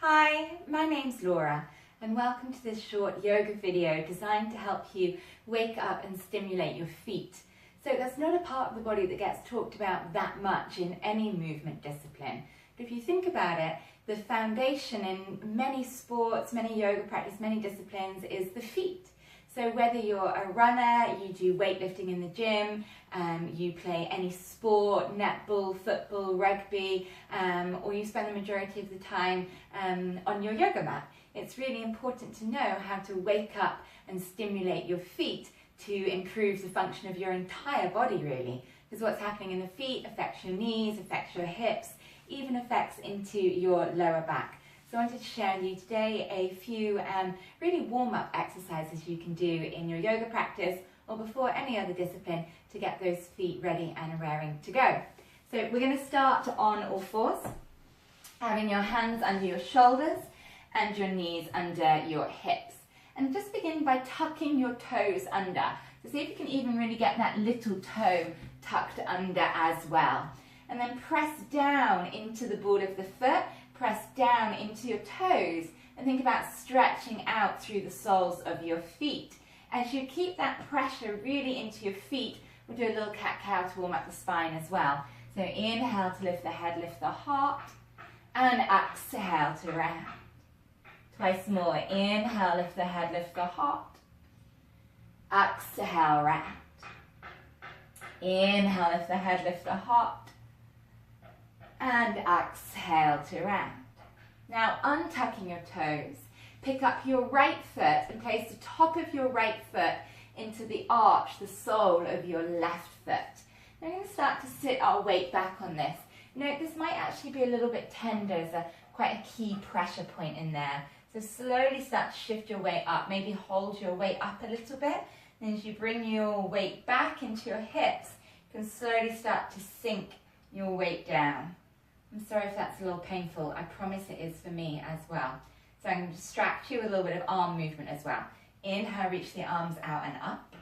Hi, my name's Laura and welcome to this short yoga video designed to help you wake up and stimulate your feet. So that's not a part of the body that gets talked about that much in any movement discipline. But if you think about it, the foundation in many sports, many yoga practice, many disciplines is the feet. So whether you're a runner, you do weightlifting in the gym, you play any sport, netball, football, rugby, or you spend the majority of the time on your yoga mat, it's really important to know how to wake up and stimulate your feet to improve the function of your entire body really. Because what's happening in the feet affects your knees, affects your hips, even affects into your lower back. So I wanted to share with you today a few really warm-up exercises you can do in your yoga practice or before any other discipline to get those feet ready and raring to go. So we're going to start on all fours, having your hands under your shoulders and your knees under your hips. And just begin by tucking your toes under. So see if you can even really get that little toe tucked under as well. And then press down into the ball of the foot. Press down into your toes and think about stretching out through the soles of your feet. As you keep that pressure really into your feet, we'll do a little cat-cow to warm up the spine as well. So inhale to lift the head, lift the heart, and exhale to round. Twice more. Inhale, lift the head, lift the heart. Exhale, round. Inhale, lift the head, lift the heart. And exhale to round. Now untucking your toes, pick up your right foot and place the top of your right foot into the arch, the sole of your left foot. Now we're going to start to sit our weight back on this. Note this might actually be a little bit tender, there's quite a key pressure point in there. So slowly start to shift your weight up, maybe hold your weight up a little bit. And as you bring your weight back into your hips, you can slowly start to sink your weight down. I'm sorry if that's a little painful, I promise it is for me as well. So I'm going to distract you with a little bit of arm movement as well. Inhale, reach the arms out and up.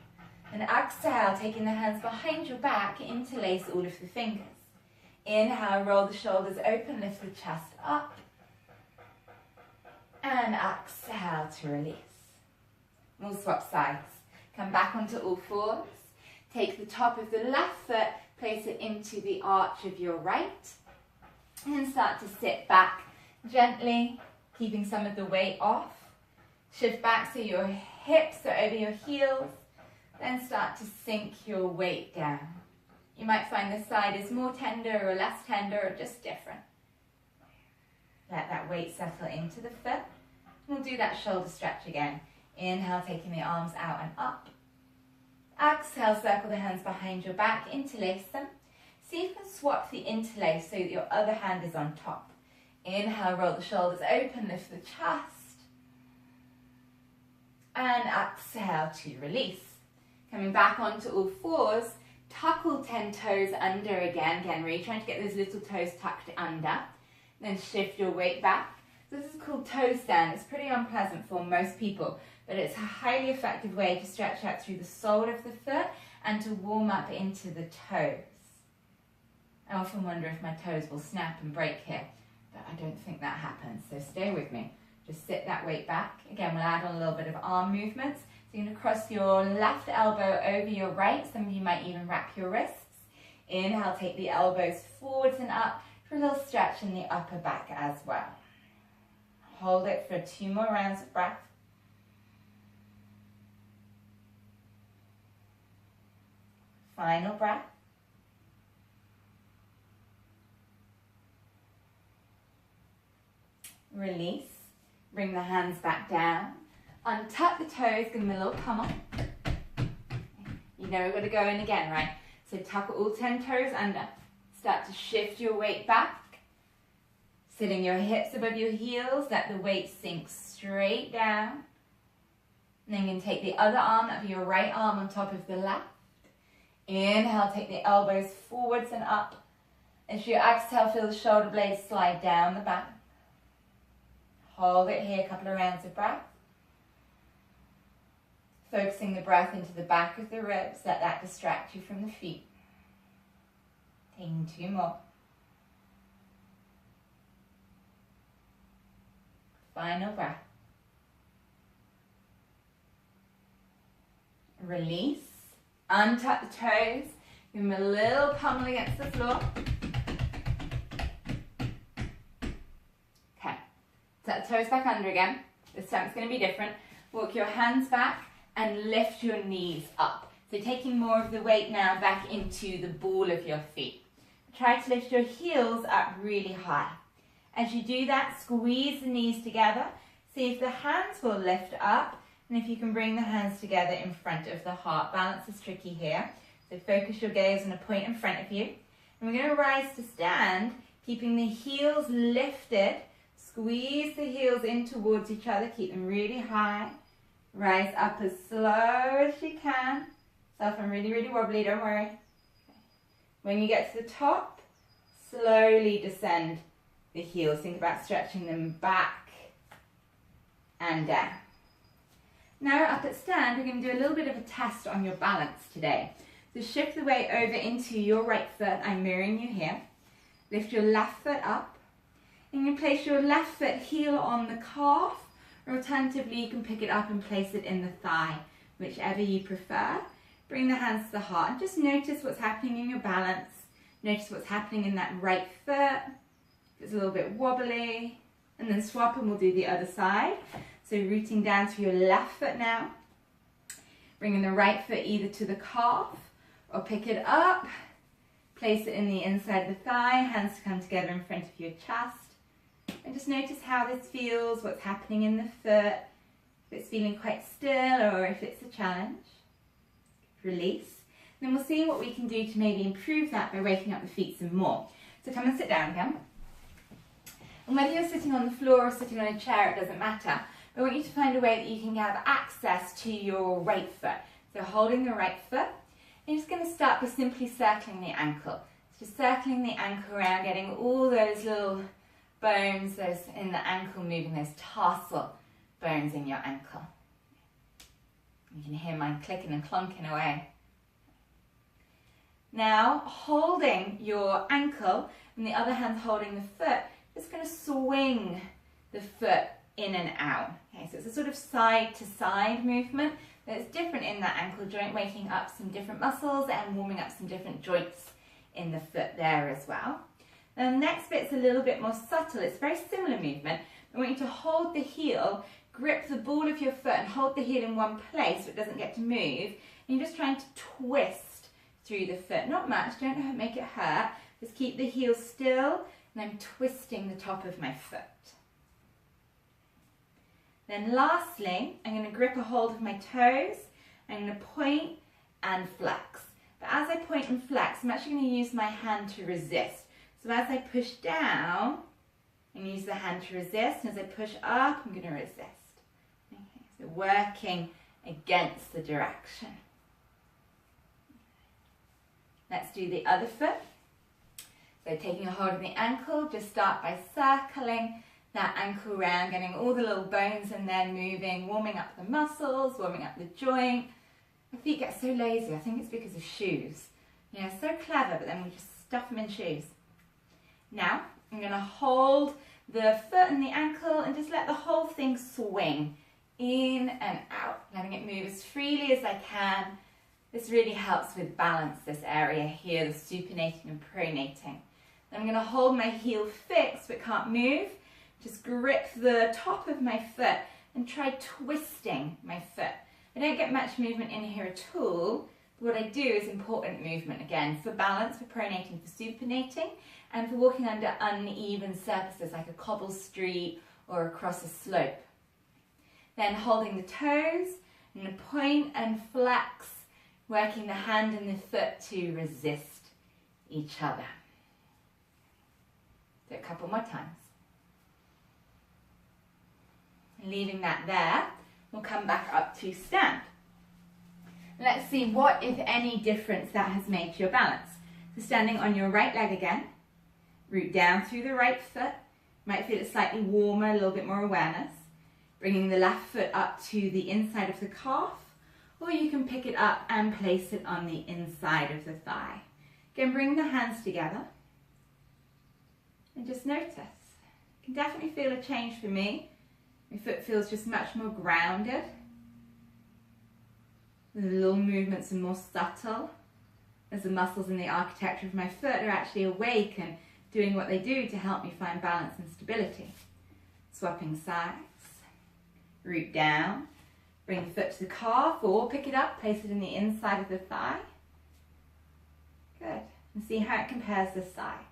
And exhale, taking the hands behind your back, interlace all of the fingers. Inhale, roll the shoulders open, lift the chest up. And exhale to release. We'll swap sides. Come back onto all fours. Take the top of the left foot, place it into the arch of your right. And start to sit back gently, keeping some of the weight off. Shift back so your hips are over your heels. Then start to sink your weight down. You might find this side is more tender or less tender or just different. Let that weight settle into the foot. We'll do that shoulder stretch again. Inhale, taking the arms out and up. Exhale, circle the hands behind your back, interlace them. See if you can swap the interlace so that your other hand is on top. Inhale, roll the shoulders open, lift the chest. And exhale to release. Coming back onto all fours, tuck all 10 toes under again. Again, really trying to get those little toes tucked under. Then shift your weight back. This is called toe stand. It's pretty unpleasant for most people, but it's a highly effective way to stretch out through the sole of the foot and to warm up into the toes. I often wonder if my toes will snap and break here, but I don't think that happens, so stay with me. Just sit that weight back. Again, we'll add on a little bit of arm movements. So you're going to cross your left elbow over your right. Some of you might even wrap your wrists. Inhale, take the elbows forwards and up for a little stretch in the upper back as well. Hold it for 2 more rounds of breath. Final breath. Release, bring the hands back down, untuck the toes, give them a little pummel. You know we've got to go in again, right? So tuck all 10 toes under, start to shift your weight back, sitting your hips above your heels, let the weight sink straight down. And then you can take the other arm, that'll be your right arm on top of the left. Inhale, take the elbows forwards and up. As you exhale, feel the shoulder blades slide down the back. Hold it here, a couple of rounds of breath. Focusing the breath into the back of the ribs, let that distract you from the feet. Taking 2 more. Final breath. Release. Untuck the toes. Give them a little pummel against the floor. Okay. Tuck the toes back under again. This time it's going to be different. Walk your hands back and lift your knees up. So taking more of the weight now back into the ball of your feet. Try to lift your heels up really high. As you do that, squeeze the knees together. See if the hands will lift up, and if you can bring the hands together in front of the heart. Balance is tricky here, so focus your gaze on a point in front of you. And we're going to rise to stand, keeping the heels lifted. Squeeze the heels in towards each other, keep them really high. Rise up as slow as you can. So if I'm really, really wobbly, don't worry. When you get to the top, slowly descend the heels. Think about stretching them back and down. Now up at stand, we're going to do a little bit of a test on your balance today. So shift the weight over into your right foot. I'm mirroring you here. Lift your left foot up. And you place your left foot heel on the calf, or alternatively you can pick it up and place it in the thigh, whichever you prefer. Bring the hands to the heart and just notice what's happening in your balance. Notice what's happening in that right foot. If it's a little bit wobbly, and then swap and we'll do the other side. So rooting down to your left foot now. Bringing the right foot either to the calf or pick it up. Place it in the inside of the thigh, hands to come together in front of your chest. And just notice how this feels, what's happening in the foot, if it's feeling quite still or if it's a challenge. Release. Then we'll see what we can do to maybe improve that by waking up the feet some more. So come and sit down again. And whether you're sitting on the floor or sitting on a chair, it doesn't matter. I want you to find a way that you can have access to your right foot. So holding the right foot, and you're just going to start by simply circling the ankle. Just circling the ankle around, getting all those little bones, those in the ankle moving, those tarsal bones in your ankle. You can hear mine clicking and clunking away. Now, holding your ankle and the other hand holding the foot, just going to swing the foot in and out. Okay, so it's a sort of side to side movement that's different in that ankle joint, waking up some different muscles and warming up some different joints in the foot there as well. And the next bit's a little bit more subtle. It's a very similar movement. I want you to hold the heel, grip the ball of your foot and hold the heel in one place so it doesn't get to move. And you're just trying to twist through the foot. Not much, don't make it hurt. Just keep the heel still and I'm twisting the top of my foot. Then lastly, I'm going to grip a hold of my toes. I'm going to point and flex. But as I point and flex, I'm actually going to use my hand to resist. So as I push down, and use the hand to resist, and as I push up, I'm going to resist. Okay, so working against the direction. Let's do the other foot. So taking a hold of the ankle, just start by circling that ankle around, getting all the little bones in there moving, warming up the muscles, warming up the joint. My feet get so lazy, I think it's because of shoes. You know, so clever, but then we just stuff them in shoes. Now, I'm going to hold the foot and the ankle and just let the whole thing swing in and out, letting it move as freely as I can. This really helps with balance, this area here, the supinating and pronating. Then I'm going to hold my heel fixed but can't move. Just grip the top of my foot and try twisting my foot. I don't get much movement in here at all. What I do is important movement again for balance, for pronating, for supinating, and for walking under uneven surfaces like a cobble street or across a slope. Then holding the toes and point and flex, working the hand and the foot to resist each other. Do it a couple more times. Leaving that there, we'll come back up to stand. Let's see what, if any, difference that has made to your balance. So standing on your right leg again, root down through the right foot. Might feel it slightly warmer, a little bit more awareness. Bringing the left foot up to the inside of the calf, or you can pick it up and place it on the inside of the thigh. Again, bring the hands together and just notice. You can definitely feel a change for me My foot feels just much more grounded. The little movements are more subtle, as the muscles in the architecture of my foot are actually awake and doing what they do to help me find balance and stability. Swapping sides, root down, bring the foot to the calf or pick it up, place it in the inside of the thigh. Good, and see how it compares this side.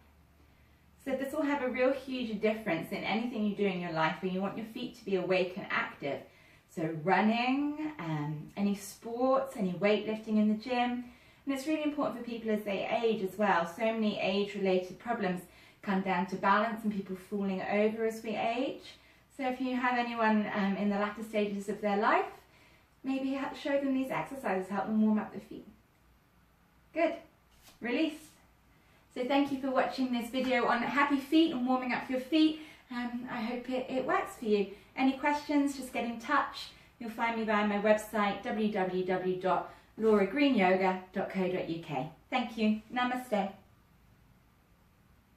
So this will have a real huge difference in anything you do in your life where you want your feet to be awake and active. So running, any sports, any weightlifting in the gym. And it's really important for people as they age as well. So many age-related problems come down to balance and people falling over as we age. So if you have anyone in the latter stages of their life, maybe show them these exercises, help them warm up their feet. Good. Release. So thank you for watching this video on happy feet and warming up your feet. I hope it works for you. Any questions, just get in touch. You'll find me via my website, www.lauragreenyoga.co.uk. Thank you. Namaste.